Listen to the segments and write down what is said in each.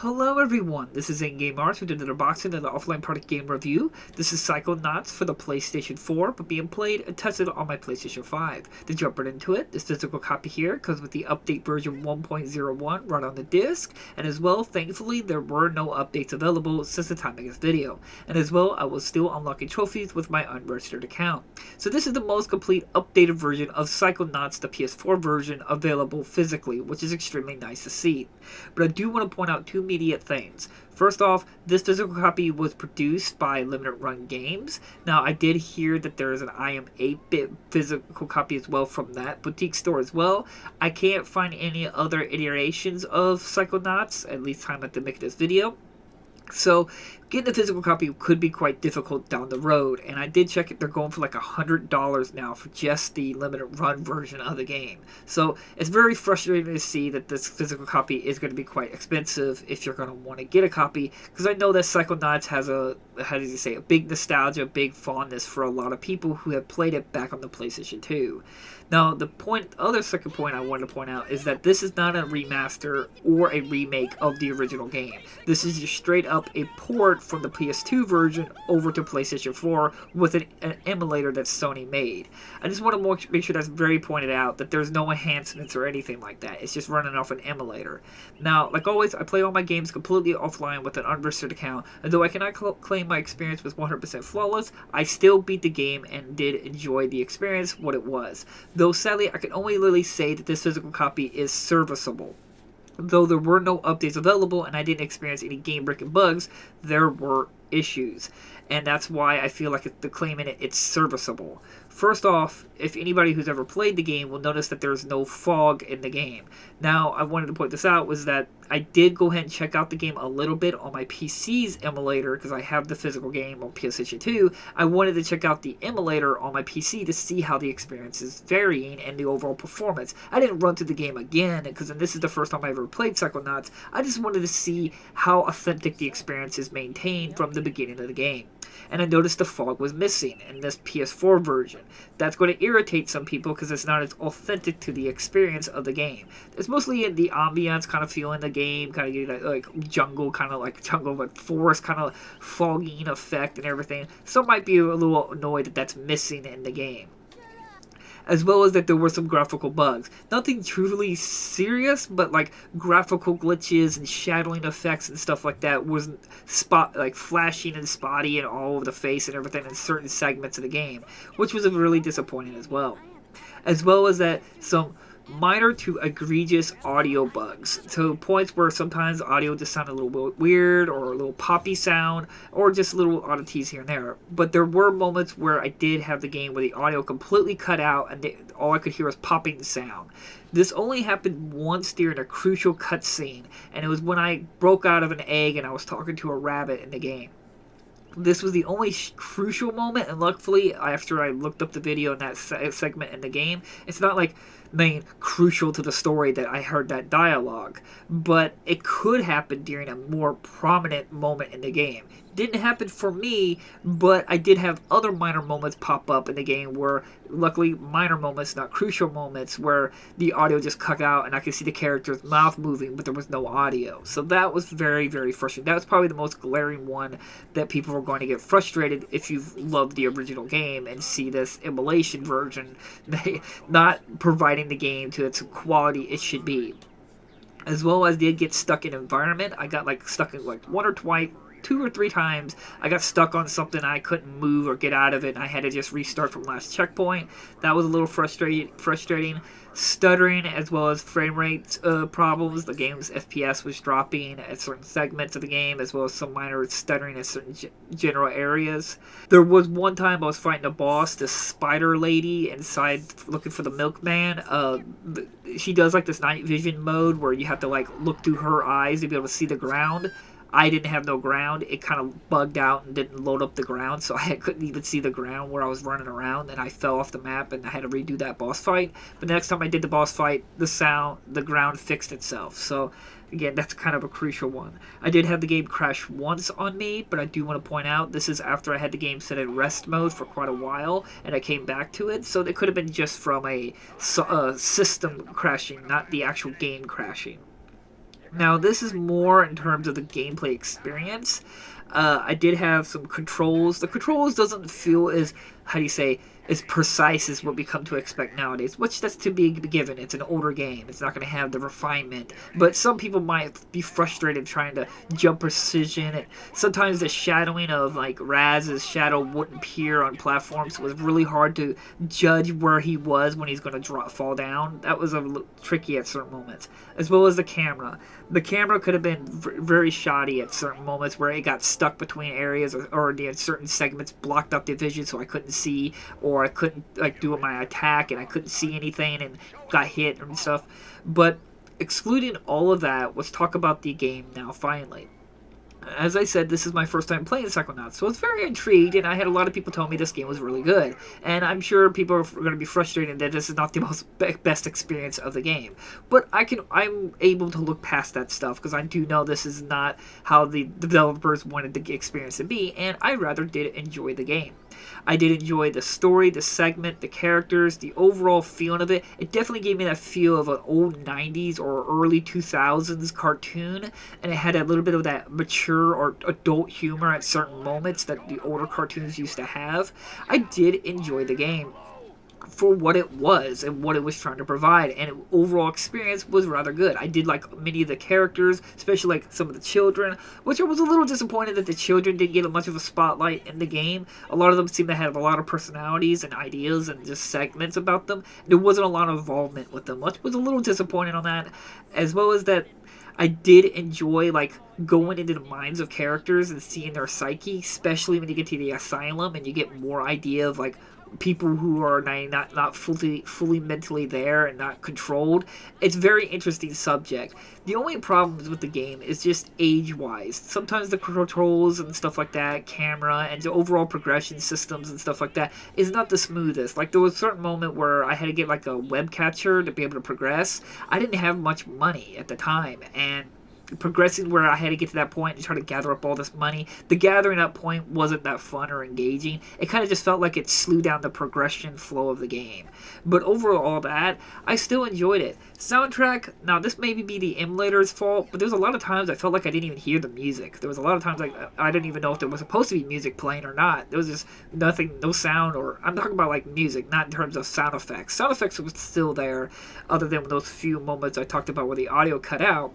Hello everyone, this is In-Game Arts with another boxing and the offline product game review. This is Psychonauts for the PlayStation 4, but being played and tested on my PlayStation 5. To jump right into it, this physical copy here comes with the update version 1.01 right on the disc, and as well, thankfully, there were no updates available since the time of this video. And as well, I was still unlocking trophies with my unregistered account. So this is the most complete updated version of Psychonauts, the PS4 version, available physically, which is extremely nice to see. But I do want to point out two immediate things. First off, this physical copy was produced by Limited Run Games. Now, I did hear that there is an IM 8-bit physical copy as well from that boutique store as well. I can't find any other iterations of Psychonauts, at least time at the making this video. So, getting a physical copy could be quite difficult down the road, and I did check it, they're going for like $100 now for just the limited run version of the game. So, it's very frustrating to see that this physical copy is going to be quite expensive if you're going to want to get a copy, because I know that Psychonauts has a big nostalgia, big fondness for a lot of people who have played it back on the PlayStation 2. Now, other second point I wanted to point out is that this is not a remaster or a remake of the original game. This is just straight up a port from the PS2 version over to PlayStation 4 with an emulator that Sony made. I just want to make sure that's very pointed out, that there's no enhancements or anything like that. It's just running off an emulator. Now, like always, I play all my games completely offline with an unregistered account, and though I cannot claim my experience was 100% flawless, I still beat the game and did enjoy the experience, what it was. Though sadly, I can only literally say that this physical copy is serviceable. Though there were no updates available and I didn't experience any game-breaking bugs, there were issues. And that's why I feel like the claim in it, it's serviceable. First off, if anybody who's ever played the game will notice that there's no fog in the game. Now, I wanted to point this out was that I did go ahead and check out the game a little bit on my PC's emulator because I have the physical game on PlayStation 2. I wanted to check out the emulator on my PC to see how the experience is varying and the overall performance. I didn't run through the game again because this is the first time I ever played Psychonauts. I just wanted to see how authentic the experience is maintained from the beginning of the game. And I noticed the fog was missing in this PS4 version. That's going to irritate some people because it's not as authentic to the experience of the game. It's mostly in the ambiance kind of feel in the game, kind of getting that like jungle, but forest kind of fogging effect and everything. Some might be a little annoyed that that's missing in the game. As well as that there were some graphical bugs. Nothing truly serious, but like graphical glitches and shadowing effects and stuff like that was flashing and spotty and all over the face and everything in certain segments of the game, which was really disappointing as well. As well as that some minor to egregious audio bugs, to points where sometimes audio just sounded a little bit weird, or a little poppy sound, or just little oddities here and there. But there were moments where I did have the game where the audio completely cut out and all I could hear was popping sound. This only happened once during a crucial cutscene, and it was when I broke out of an egg and I was talking to a rabbit in the game. This was the only crucial moment, and luckily, after I looked up the video in that segment in the game, it's not like main crucial to the story that I heard that dialogue, but it could happen during a more prominent moment in the game. Didn't happen for me, but I did have other minor moments pop up in the game where, luckily, minor moments, not crucial moments, where the audio just cut out and I could see the character's mouth moving, but there was no audio. So that was very, very frustrating. That was probably the most glaring one that people were going to get frustrated if you've loved the original game and see this emulation version not providing the game to its quality it should be. As well as did get stuck in environment. I got stuck in one or twice, 2 or 3 times. I got stuck on something I couldn't move or get out of it, and I had to just restart from last checkpoint. That was a little frustrating. Stuttering, as well as frame rate problems. The game's FPS was dropping at certain segments of the game, as well as some minor stuttering at certain general areas. There was one time I was fighting a boss, this spider lady inside looking for the milkman. She does this night vision mode where you have to look through her eyes to be able to see the ground. I didn't have no ground. It kind of bugged out and didn't load up the ground, so I couldn't even see the ground where I was running around, and I fell off the map, and I had to redo that boss fight. But the next time I did the boss fight, the ground fixed itself. So, again, that's kind of a crucial one. I did have the game crash once on me, but I do want to point out this is after I had the game set in rest mode for quite a while, and I came back to it, so it could have been just from a system crashing, not the actual game crashing. Now, this is more in terms of the gameplay experience. I did have some controls. The controls doesn't feel as, as precise as what we come to expect nowadays, which that's to be given. It's an older game. It's not going to have the refinement. But some people might be frustrated trying to jump precision. And sometimes the shadowing of Raz's shadow wouldn't appear on platforms, so it was really hard to judge where he was when he's going to fall down. That was a little tricky at certain moments. As well as the camera. The camera could have been very shoddy at certain moments where it got stuck between areas, or the certain segments blocked up the vision so I couldn't see, or I couldn't do my attack and I couldn't see anything and got hit and stuff. But excluding all of that, let's talk about the game now finally. As I said, this is my first time playing Psychonauts, so I was very intrigued, and I had a lot of people tell me this game was really good. And I'm sure people are going to be frustrated that this is not the best experience of the game. But I'm able to look past that stuff, because I do know this is not how the developers wanted the experience to be, and I rather did enjoy the game. I did enjoy the story, the segment, the characters, the overall feeling of it. It definitely gave me that feel of an old 90s or early 2000s cartoon, and it had a little bit of that mature or adult humor at certain moments that the older cartoons used to have. I did enjoy the game for what it was and what it was trying to provide, and overall experience was rather good. I did like many of the characters, especially some of the children, which I was a little disappointed that the children didn't get much of a spotlight in the game. A lot of them seem to have a lot of personalities and ideas and just segments about them. There wasn't a lot of involvement with them, which was a little disappointing on that, as well as that I did enjoy going into the minds of characters and seeing their psyche, especially when you get to the asylum and you get more idea of people who are not fully mentally there and not controlled. It's a very interesting subject. The only problems with the game is just age-wise. Sometimes the controls and stuff like that, camera, and the overall progression systems and stuff like that is not the smoothest. There was a certain moment where I had to get a web catcher to be able to progress. I didn't have much money at the time, and progressing where I had to get to that point and try to gather up all this money, the gathering up point wasn't that fun or engaging. It kind of just felt like it slowed down the progression flow of the game. But overall that, I still enjoyed it. Soundtrack, now this may be the emulator's fault, but there was a lot of times I felt like I didn't even hear the music. There was a lot of times I didn't even know if there was supposed to be music playing or not. There was just nothing, no sound, or I'm talking about music, not in terms of sound effects. Sound effects was still there, other than those few moments I talked about where the audio cut out.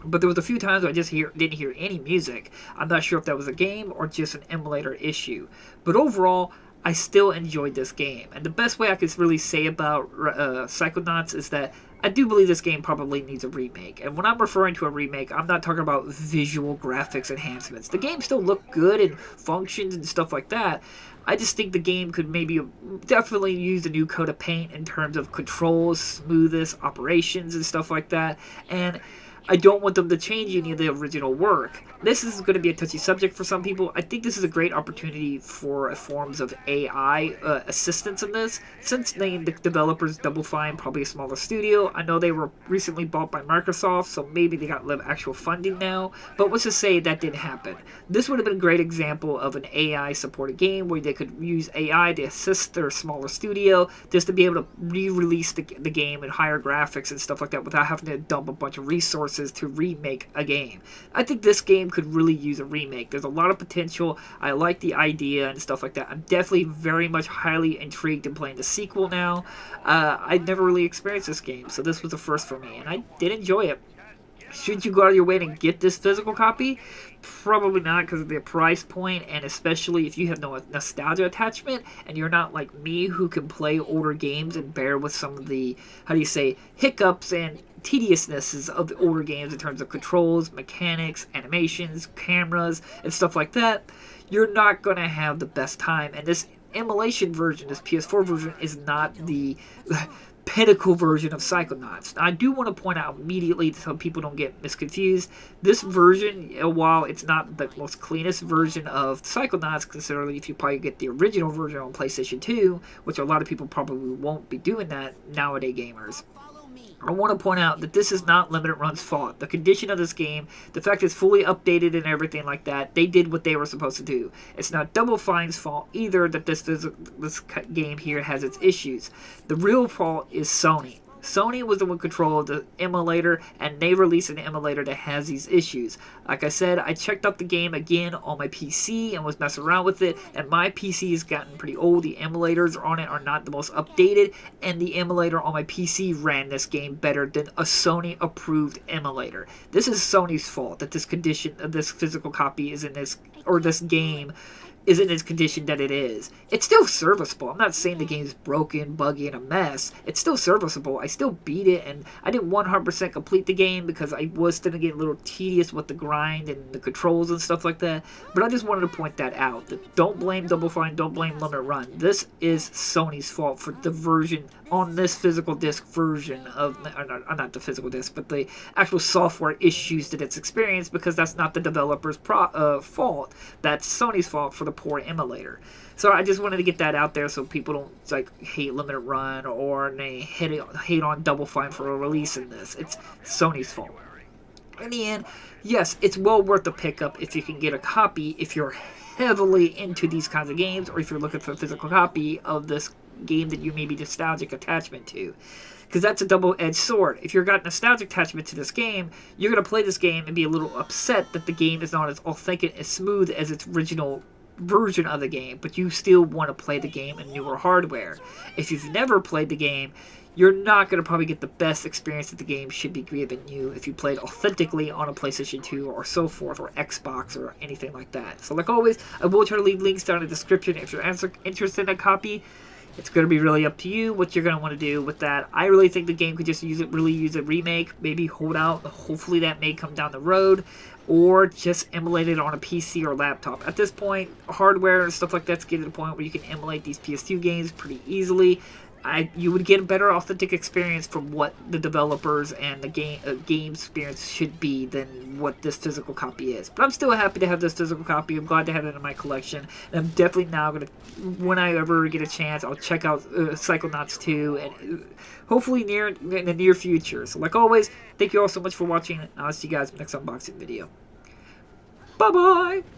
But there was a few times where I just didn't hear any music. I'm not sure if that was a game or just an emulator issue. But overall, I still enjoyed this game. And the best way I could really say about Psychonauts is that I do believe this game probably needs a remake. And when I'm referring to a remake, I'm not talking about visual graphics enhancements. The game still look good and functions and stuff like that. I just think the game could maybe definitely use a new coat of paint in terms of controls, smoothness, operations, and stuff like that. And I don't want them to change any of the original work. This is going to be a touchy subject for some people. I think this is a great opportunity for forms of AI assistance in this. Since the developers Double Fine, probably a smaller studio, I know they were recently bought by Microsoft, so maybe they got actual funding now. But let's just say that didn't happen. This would have been a great example of an AI-supported game where they could use AI to assist their smaller studio just to be able to re-release the game in higher graphics and stuff like that without having to dump a bunch of resources to remake a game. I think this game could really use a remake. There's a lot of potential. I like the idea and stuff like that. I'm definitely very much highly intrigued in playing the sequel now. I'd never really experienced this game, so this was the first for me, and I did enjoy it. Should you go out of your way and get this physical copy? Probably not, because of the price point, and especially if you have no nostalgia attachment and you're not like me who can play older games and bear with some of the, hiccups and tediousnesses of the older games in terms of controls, mechanics, animations, cameras, and stuff like that. You're not going to have the best time, and this emulation version, this PS4 version, is not the pinnacle version of Psychonauts. Now, I do want to point out immediately so people don't get misconfused, this version, while it's not the most cleanest version of Psychonauts, considering if you probably get the original version on PlayStation 2, which a lot of people probably won't be doing that nowadays gamers, I want to point out that this is not Limited Run's fault. The condition of this game, the fact it's fully updated and everything like that, they did what they were supposed to do. It's not Double Fine's fault either that this game here has its issues. The real fault is Sony. Sony was the one controlling the emulator, and they released an emulator that has these issues. Like I said, I checked out the game again on my PC and was messing around with it, and my PC has gotten pretty old. The emulators on it are not the most updated, and the emulator on my PC ran this game better than a Sony-approved emulator. This is Sony's fault that this condition, this physical copy is in this, or this game is in its condition that it is. It's still serviceable. I'm not saying the game's broken, buggy, and a mess. It's still serviceable. I still beat it, and I didn't 100% complete the game because I was starting to get a little tedious with the grind and the controls and stuff like that. But I just wanted to point that out. Don't blame Double Fine, don't blame Limited Run. This is Sony's fault for the version on this physical disc version of, not the physical disc, but the actual software issues that it's experienced, because that's not the developer's fault. That's Sony's fault for the poor emulator. So I just wanted to get that out there so people don't like hate Limited Run or they hate on Double Fine for releasing this. It's Sony's fault. In the end, yes, it's well worth the pickup if you can get a copy if you're heavily into these kinds of games, or if you're looking for a physical copy of this game that you may be nostalgic attachment to. Because that's a double-edged sword. If you've got nostalgic attachment to this game, you're going to play this game and be a little upset that the game is not as authentic, as smooth as its original version of the game, but you still want to play the game in newer hardware. If you've never played the game, you're not going to probably get the best experience that the game should be giving you if you played authentically on a PlayStation 2 or so forth, or Xbox or anything like that. So like always, I will try to leave links down in the description if you're interested in a copy. It's going to be really up to you what you're going to want to do with that. I really think the game could just use a remake, maybe hold out. Hopefully that may come down the road, or just emulate it on a PC or laptop. At this point, hardware and stuff like that's getting to the point where you can emulate these PS2 games pretty easily. You would get a better authentic experience from what the developers and the game experience should be than what this physical copy is. But I'm still happy to have this physical copy. I'm glad to have it in my collection. And I'm definitely now going to, when I ever get a chance, I'll check out Psychonauts 2, and hopefully in the near future. So like always, thank you all so much for watching. I'll see you guys in the next unboxing video. Bye-bye!